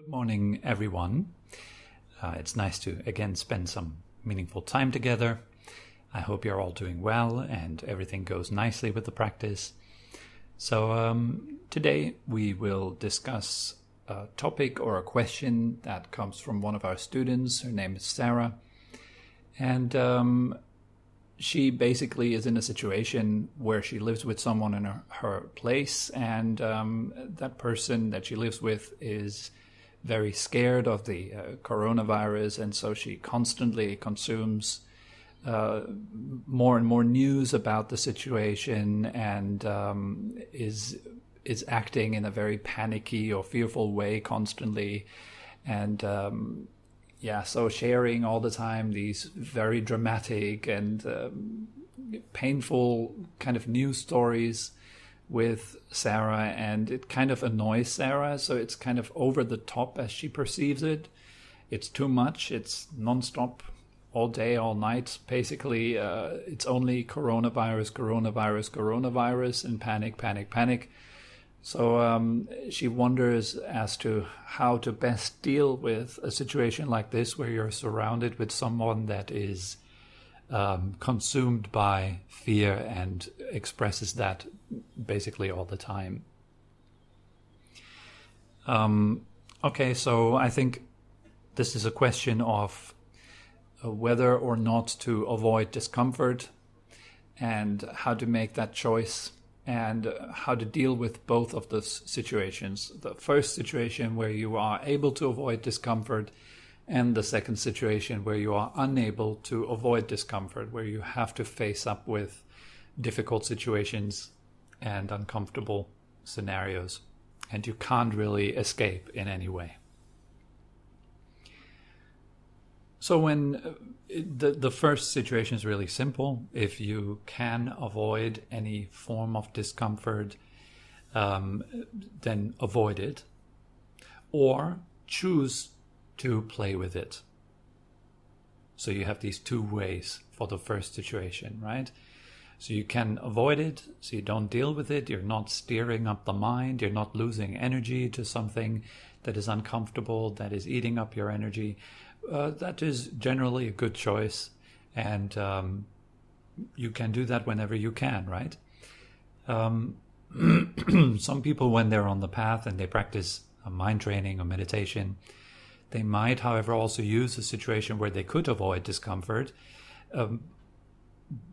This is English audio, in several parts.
Morning, everyone. It's nice to again spend some meaningful time together. I hope you're all doing well and everything goes nicely with the practice. So today we will discuss a topic or a question that comes from one of our students. Her name is Sarah. And she basically is in a situation where she lives with someone in her place, and that person that she lives with is very scared of the coronavirus, and so she constantly consumes more and more news about the situation, and is acting in a very panicky or fearful way constantly, and so sharing all the time these very dramatic and painful kind of news stories with Sarah, and it kind of annoys Sarah. So it's kind of over the top as she perceives it. It's too much. It's nonstop, all day, all night. Basically, it's only coronavirus, and panic. So she wonders as to how to best deal with a situation like this, where you're surrounded with someone that is consumed by fear and expresses that basically all the time. Okay, so I think this is a question of whether or not to avoid discomfort and how to make that choice, and how to deal with both of those situations. The first situation where you are able to avoid discomfort, and the second situation where you are unable to avoid discomfort, where you have to face up with difficult situations and uncomfortable scenarios, and you can't really escape in any way. So when the first situation is really simple, if you can avoid any form of discomfort, then avoid it, or choose to play with it. So you have these two ways for the first situation, right? So you can avoid it, so you don't deal with it, you're not steering up the mind, you're not losing energy to something that is uncomfortable, that is eating up your energy. That is generally a good choice, and you can do that whenever you can, right? Some people, when they're on the path and they practice a mind training or meditation, they might, however, also use a situation where they could avoid discomfort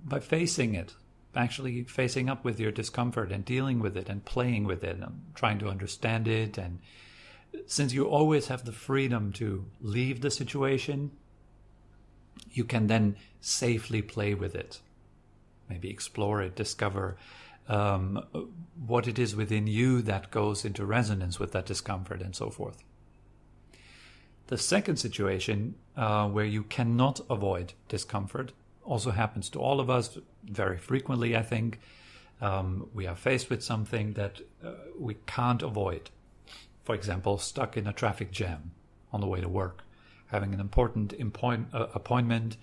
by facing it, actually facing up with your discomfort and dealing with it and playing with it and trying to understand it. And since you always have the freedom to leave the situation, you can then safely play with it. Maybe explore it, discover what it is within you that goes into resonance with that discomfort, and so forth. The second situation, where you cannot avoid discomfort, also happens to all of us very frequently, I think. We are faced with something that we can't avoid. For example, stuck in a traffic jam on the way to work, having an important appointment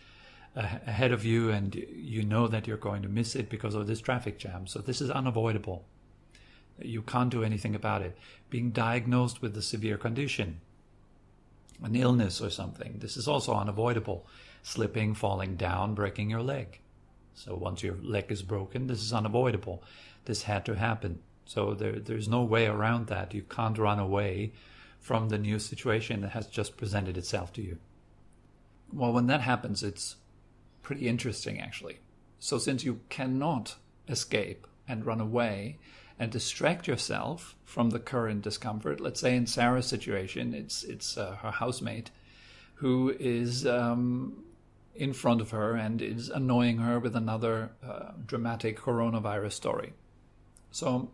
ahead of you, and you know that you're going to miss it because of this traffic jam. So this is unavoidable. You can't do anything about it. Being diagnosed with a severe condition, an illness or something, this is also unavoidable. Slipping, falling down, breaking your leg. So once your leg is broken, this is unavoidable. This had to happen. So there's no way around that. You can't run away from the new situation that has just presented itself to you. Well, when that happens, it's pretty interesting, actually. So since you cannot escape and run away and distract yourself from the current discomfort, let's say in Sarah's situation, it's her housemate who is in front of her and is annoying her with another dramatic coronavirus story. So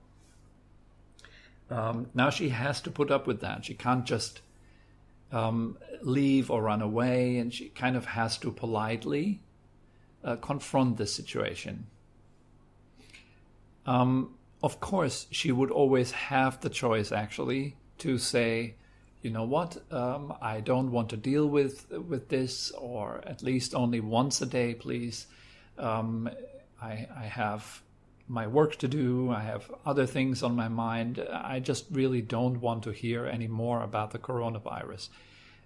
now she has to put up with that. She can't just leave or run away, and she kind of has to politely confront this situation. Of course, she would always have the choice, actually, to say, you know what, I don't want to deal with this, or at least only once a day, please. I have my work to do. I have other things on my mind. I just really don't want to hear any more about the coronavirus.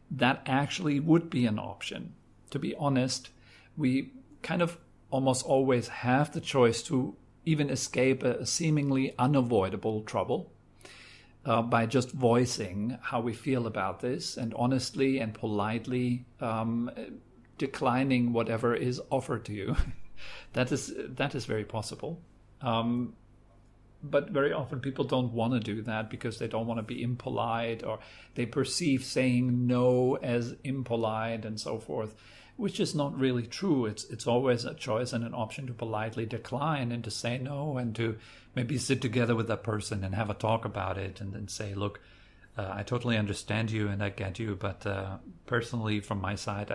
That actually would be an option. To be honest, we kind of almost always have the choice to even escape a seemingly unavoidable trouble by just voicing how we feel about this, and honestly and politely declining whatever is offered to you. That is very possible. But very often people don't want to do that because they don't want to be impolite, or they perceive saying no as impolite and so forth, which is not really true. It's always a choice and an option to politely decline and to say no, and to maybe sit together with that person and have a talk about it, and then say, look, I totally understand you and I get you, but personally from my side,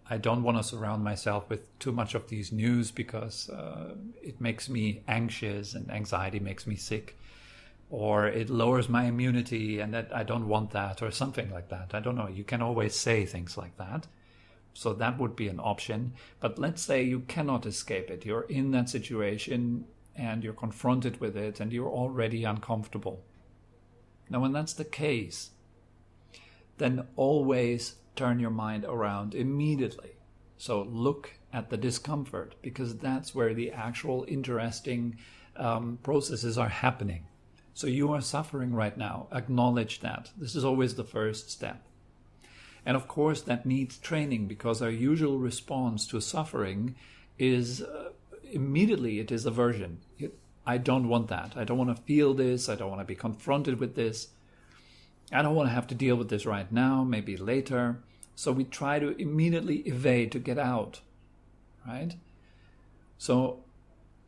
I don't want to surround myself with too much of these news because it makes me anxious, and anxiety makes me sick, or it lowers my immunity, and that I don't want that, or something like that. I don't know. You can always say things like that. So that would be an option. But let's say you cannot escape it. You're in that situation and you're confronted with it and you're already uncomfortable. Now, when that's the case, then always turn your mind around immediately. So look at the discomfort, because that's where the actual interesting processes are happening. So you are suffering right now. Acknowledge that. This is always the first step. And of course, that needs training, because our usual response to suffering is immediately it is aversion. I don't want that. I don't want to feel this. I don't want to be confronted with this. I don't want to have to deal with this right now, maybe later. So we try to immediately evade, to get out, right? So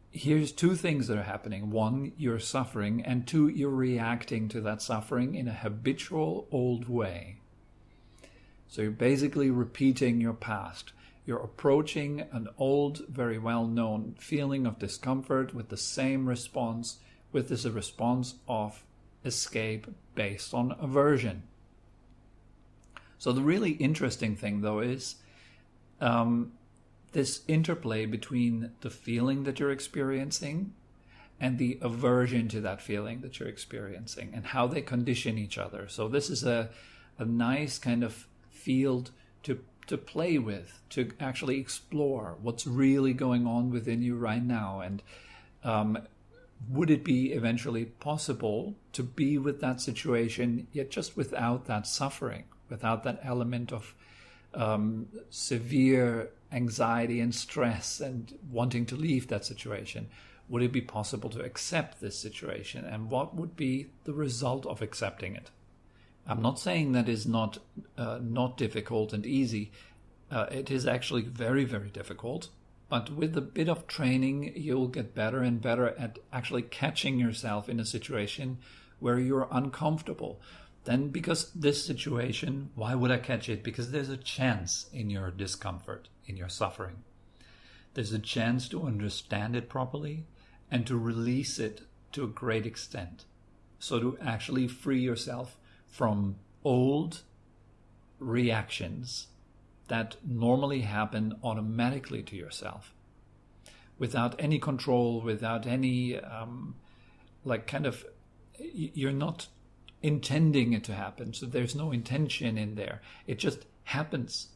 here's two things that are happening. One, you're suffering, and two, you're reacting to that suffering in a habitual old way. So you're basically repeating your past. You're approaching an old, very well-known feeling of discomfort with the same response, with this a response of escape based on aversion. So the really interesting thing, though, is this interplay between the feeling that you're experiencing and the aversion to that feeling that you're experiencing, and how they condition each other. So this is a nice kind of field to play with, to actually explore what's really going on within you right now. And would it be eventually possible to be with that situation, yet just without that suffering, without that element of severe anxiety and stress and wanting to leave that situation? Would it be possible to accept this situation? And what would be the result of accepting it? I'm not saying that is not difficult and easy. It is actually very, very difficult. But with a bit of training, you'll get better and better at actually catching yourself in a situation where you're uncomfortable. Then, because this situation, why would I catch it? Because there's a chance in your discomfort, in your suffering. There's a chance to understand it properly and to release it to a great extent. So to actually free yourself from old reactions that normally happen automatically to yourself, without any control, without any you're not intending it to happen. So there's no intention in there. It just happens.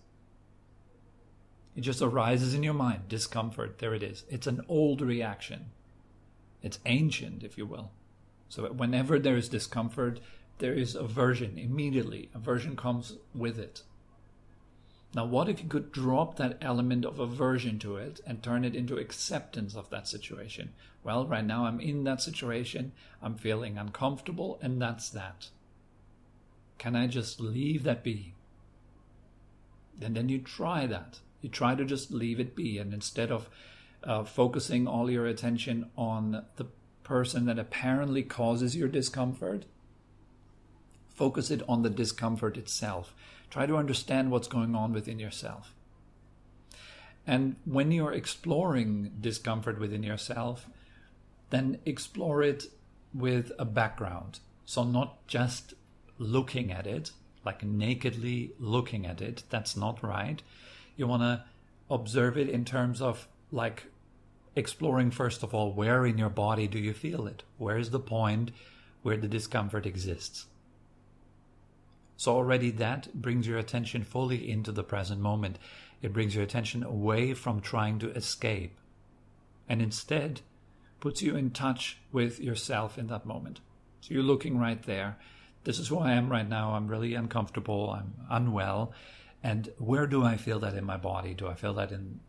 It just arises in your mind. Discomfort, there it is. It's an old reaction. It's ancient, if you will. So whenever there is discomfort, there is aversion immediately. Aversion comes with it. Now, what if you could drop that element of aversion to it and turn it into acceptance of that situation? Well, right now I'm in that situation, I'm feeling uncomfortable, and that's that. Can I just leave that be? And then you try that. You try to just leave it be, and instead of focusing all your attention on the person that apparently causes your discomfort, focus it on the discomfort itself. Try to understand what's going on within yourself. And when you're exploring discomfort within yourself, then explore it with a background. So not just looking at it, like nakedly looking at it. That's not right. You want to observe it in terms of like exploring, first of all, where in your body do you feel it? Where is the point where the discomfort exists? So already that brings your attention fully into the present moment. It brings your attention away from trying to escape, and instead puts you in touch with yourself in that moment. So you're looking right there. This is who I am right now. I'm really uncomfortable. I'm unwell. And where do I feel that in my body? Do I feel that in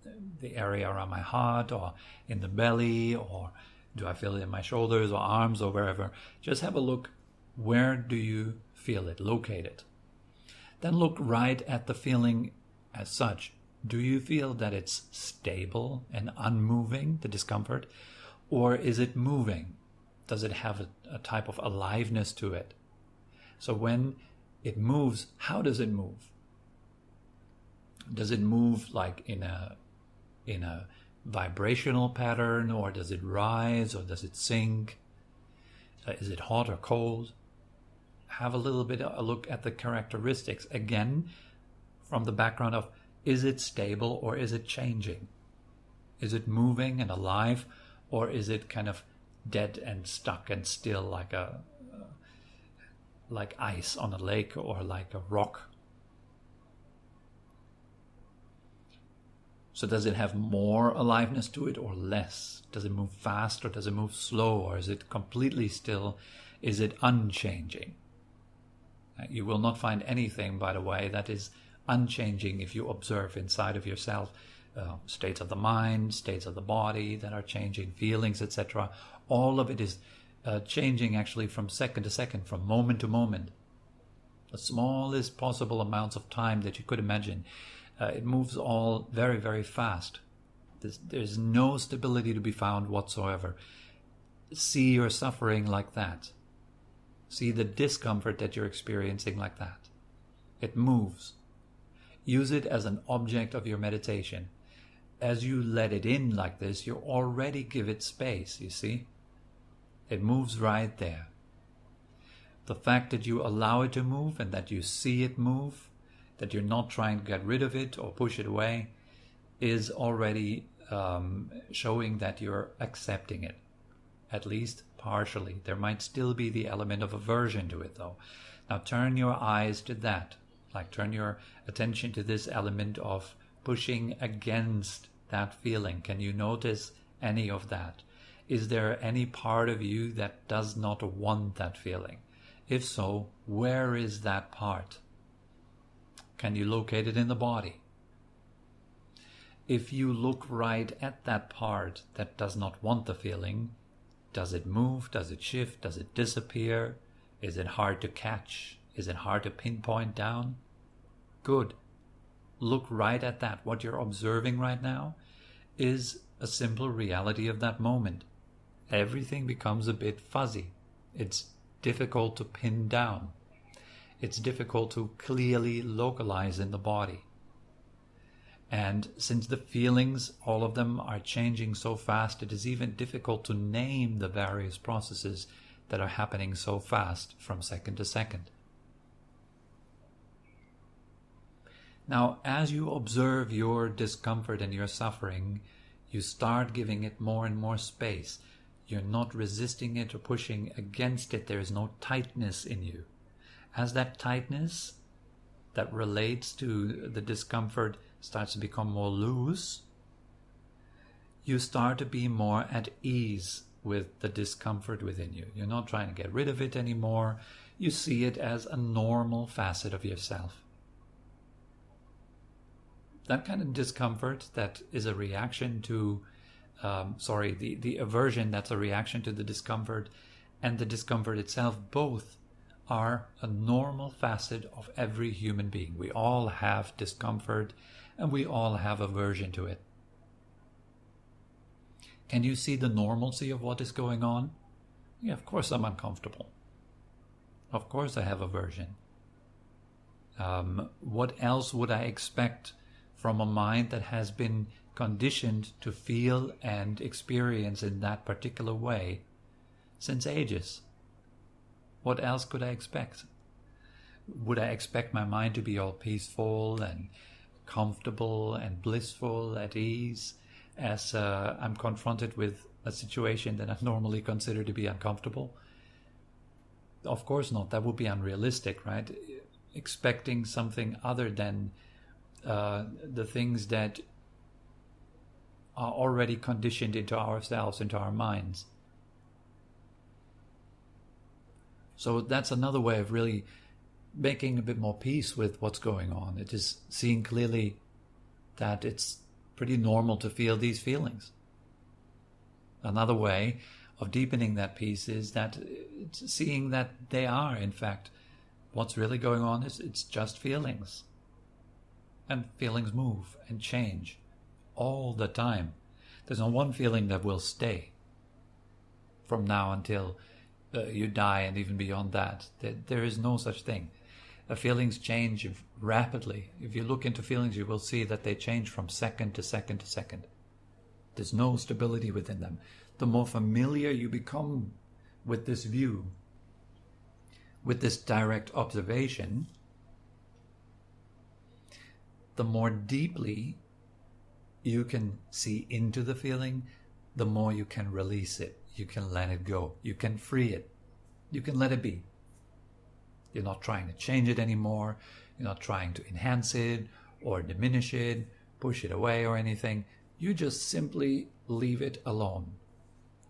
the area around my heart, or in the belly, or do I feel it in my shoulders or arms or wherever? Just have a look. Where do you feel it? Locate it. Then look right at the feeling as such. Do you feel that it's stable and unmoving, the discomfort? Or is it moving? Does it have a type of aliveness to it? So when it moves, how does it move? Does it move like in a vibrational pattern, or does it rise, or does it sink? Is it hot or cold? Have a little bit of a look at the characteristics. Again, from the background of, is it stable or is it changing? Is it moving and alive, or is it kind of dead and stuck and still, like ice on a lake, or like a rock? So does it have more aliveness to it or less? Does it move fast or does it move slow, or is it completely still? Is it unchanging? You will not find anything, by the way, that is unchanging if you observe inside of yourself states of the mind, states of the body that are changing, feelings, etc. All of it is changing actually from second to second, from moment to moment. The smallest possible amounts of time that you could imagine. It moves all very, very fast. There's no stability to be found whatsoever. See your suffering like that. See the discomfort that you're experiencing like that. It moves. Use it as an object of your meditation. As you let it in like this, you already give it space, you see? It moves right there. The fact that you allow it to move and that you see it move, that you're not trying to get rid of it or push it away, is already showing that you're accepting it, at least partially. There might still be the element of aversion to it, though. Now turn your eyes to that, like turn your attention to this element of pushing against that feeling. Can you notice any of that? Is there any part of you that does not want that feeling? If so, where is that part? Can you locate it in the body? If you look right at that part that does not want the feeling, does it move? Does it shift? Does it disappear? Is it hard to catch? Is it hard to pinpoint down? Good. Look right at that. What you're observing right now is a simple reality of that moment. Everything becomes a bit fuzzy. It's difficult to pin down. It's difficult to clearly localize in the body. And since the feelings, all of them are changing so fast, it is even difficult to name the various processes that are happening so fast from second to second. Now, as you observe your discomfort and your suffering, you start giving it more and more space. You're not resisting it or pushing against it. There is no tightness in you. As that tightness that relates to the discomfort starts to become more loose, you start to be more at ease with the discomfort within you. You're not trying to get rid of it anymore. You see it as a normal facet of yourself. That kind of discomfort that is a reaction to, the aversion that's a reaction to the discomfort, and the discomfort itself, both are a normal facet of every human being. We all have discomfort and we all have aversion to it. Can you see the normalcy of what is going on? Yeah, of course I'm uncomfortable. Of course I have aversion. What else would I expect from a mind that has been conditioned to feel and experience in that particular way since ages? What else could I expect? Would I expect my mind to be all peaceful and comfortable and blissful, at ease? as I'm confronted with a situation that I normally consider to be uncomfortable? Of course not. That would be unrealistic, right? Expecting something other than the things that are already conditioned into ourselves, into our minds. So that's another way of really making a bit more peace with what's going on. It is seeing clearly that it's pretty normal to feel these feelings. Another way of deepening that peace is that it's seeing that they are, in fact, what's really going on is it's just feelings. And feelings move and change all the time. There's not one feeling that will stay from now until you die, and even beyond that. There is no such thing. Feelings change rapidly. If you look into feelings, you will see that they change from second to second to second. There's no stability within them. The more familiar you become with this view, with this direct observation, the more deeply you can see into the feeling, the more you can release it. You can let it go. You can free it. You can let it be. You're not trying to change it anymore. You're not trying to enhance it or diminish it, push it away or anything. You just simply leave it alone.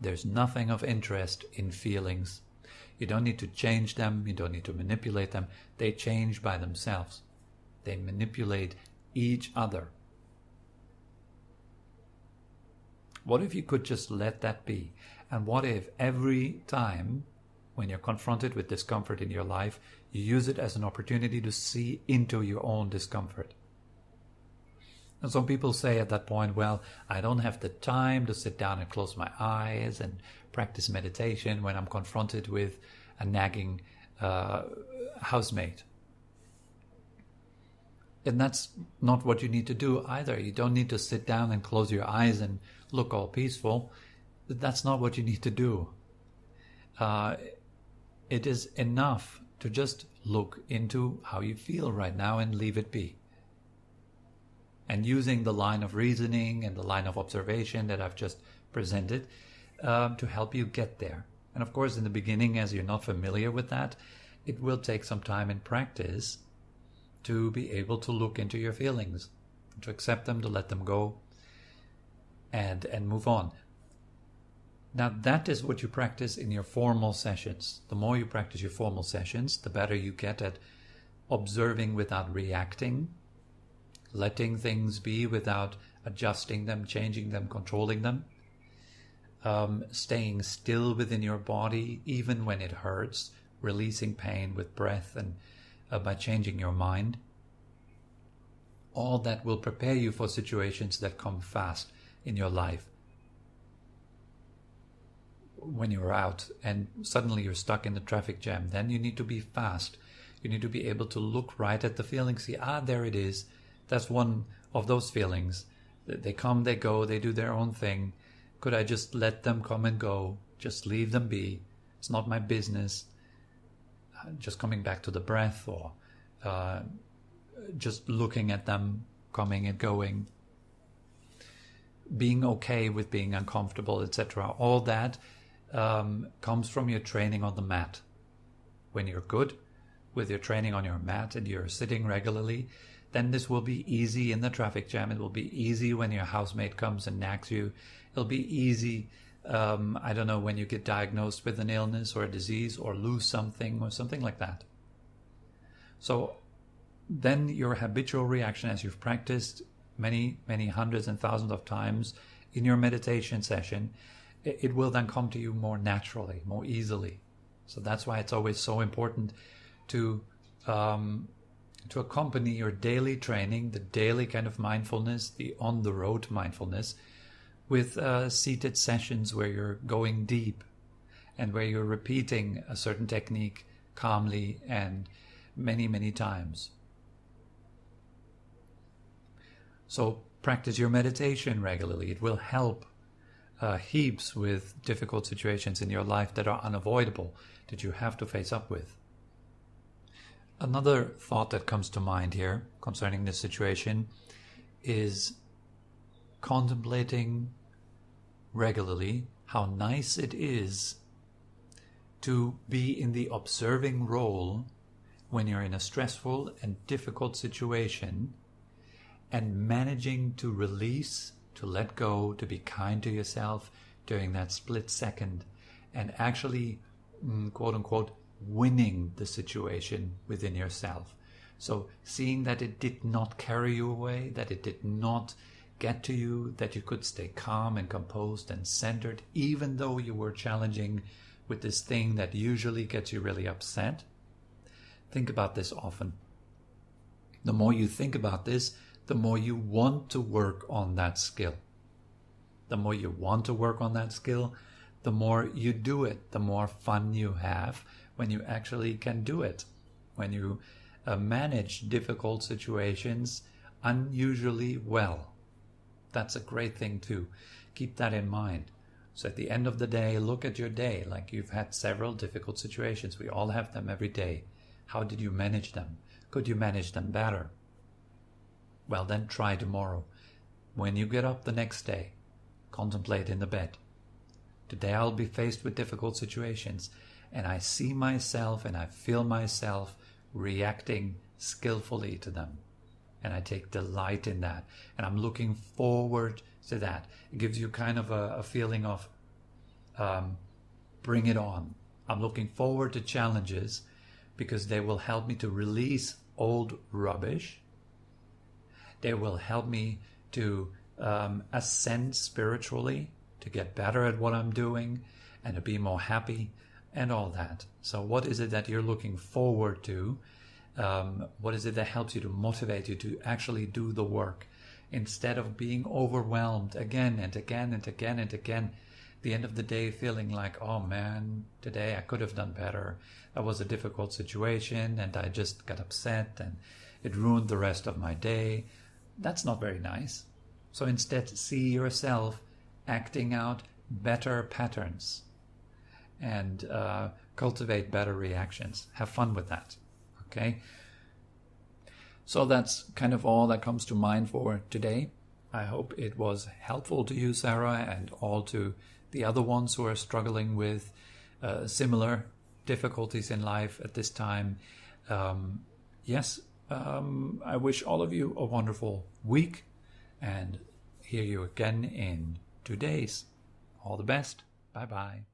There's nothing of interest in feelings. You don't need to change them. You don't need to manipulate them. They change by themselves. They manipulate each other. What if you could just let that be? And what if every time when you're confronted with discomfort in your life, you use it as an opportunity to see into your own discomfort? And some people say at that point, well, I don't have the time to sit down and close my eyes and practice meditation when I'm confronted with a nagging housemate. And that's not what you need to do either. You don't need to sit down and close your eyes and look all peaceful. That's not what you need to do. It is enough to just look into how you feel right now and leave it be. And using the line of reasoning and the line of observation that I've just presented to help you get there. And of course, in the beginning, as you're not familiar with that, it will take some time in practice to be able to look into your feelings, to accept them, to let them go, and move on. Now, that is what you practice in your formal sessions. The more you practice your formal sessions, the better you get at observing without reacting, letting things be without adjusting them, changing them, controlling them, staying still within your body, even when it hurts, releasing pain with breath and by changing your mind. All that will prepare you for situations that come fast in your life. When you're out and suddenly you're stuck in the traffic jam, then you need to be fast. You need to be able to look right at the feeling, see, there it is. That's one of those feelings. They come, they go, they do their own thing. Could I just let them come and go? Just leave them be. It's not my business. Just coming back to the breath, or just looking at them coming and going. Being okay with being uncomfortable, etc. All that comes from your training on the mat. When you're good with your training on your mat and you're sitting regularly, then this will be easy in the traffic jam. It will be easy when your housemate comes and nags you. It'll be easy, when you get diagnosed with an illness or a disease or lose something or something like that. So then your habitual reaction, as you've practiced many, many hundreds and thousands of times in your meditation session, it will then come to you more naturally, more easily. So that's why it's always so important to accompany your daily training, the daily kind of mindfulness, the on-the-road mindfulness, with seated sessions where you're going deep and where you're repeating a certain technique calmly and many, many times. So practice your meditation regularly. It will help heaps with difficult situations in your life that are unavoidable, that you have to face up with. Another thought that comes to mind here concerning this situation is contemplating regularly how nice it is to be in the observing role when you're in a stressful and difficult situation, and managing to release, to let go, to be kind to yourself during that split second, and actually, quote unquote, winning the situation within yourself. So seeing that it did not carry you away, that it did not get to you, that you could stay calm and composed and centered, even though you were challenging with this thing that usually gets you really upset. Think about this often. The more you think about this, the more you want to work on that skill. The more you want to work on that skill, the more you do it, the more fun you have when you actually can do it. When you manage difficult situations unusually well. That's a great thing too. Keep that in mind. So at the end of the day, look at your day like you've had several difficult situations. We all have them every day. How did you manage them? Could you manage them better? Well, then try tomorrow. When you get up the next day, contemplate in the bed. Today I'll be faced with difficult situations, and I see myself and I feel myself reacting skillfully to them. And I take delight in that. And I'm looking forward to that. It gives you kind of a feeling of bring it on. I'm looking forward to challenges because they will help me to release old rubbish. They will help me to ascend spiritually, to get better at what I'm doing, and to be more happy, and all that. So what is it that you're looking forward to? What is it that helps you to motivate you to actually do the work instead of being overwhelmed again and again and again and again? At the end of the day, feeling like, oh man, today I could have done better. That was a difficult situation and I just got upset and it ruined the rest of my day. That's not very nice. So instead, see yourself acting out better patterns and cultivate better reactions. Have fun with that. Okay? So that's kind of all that comes to mind for today. I hope it was helpful to you, Sarah, and all to the other ones who are struggling with similar difficulties in life at this time. I wish all of you a wonderful week and hear you again in 2 days. All the best. Bye-bye.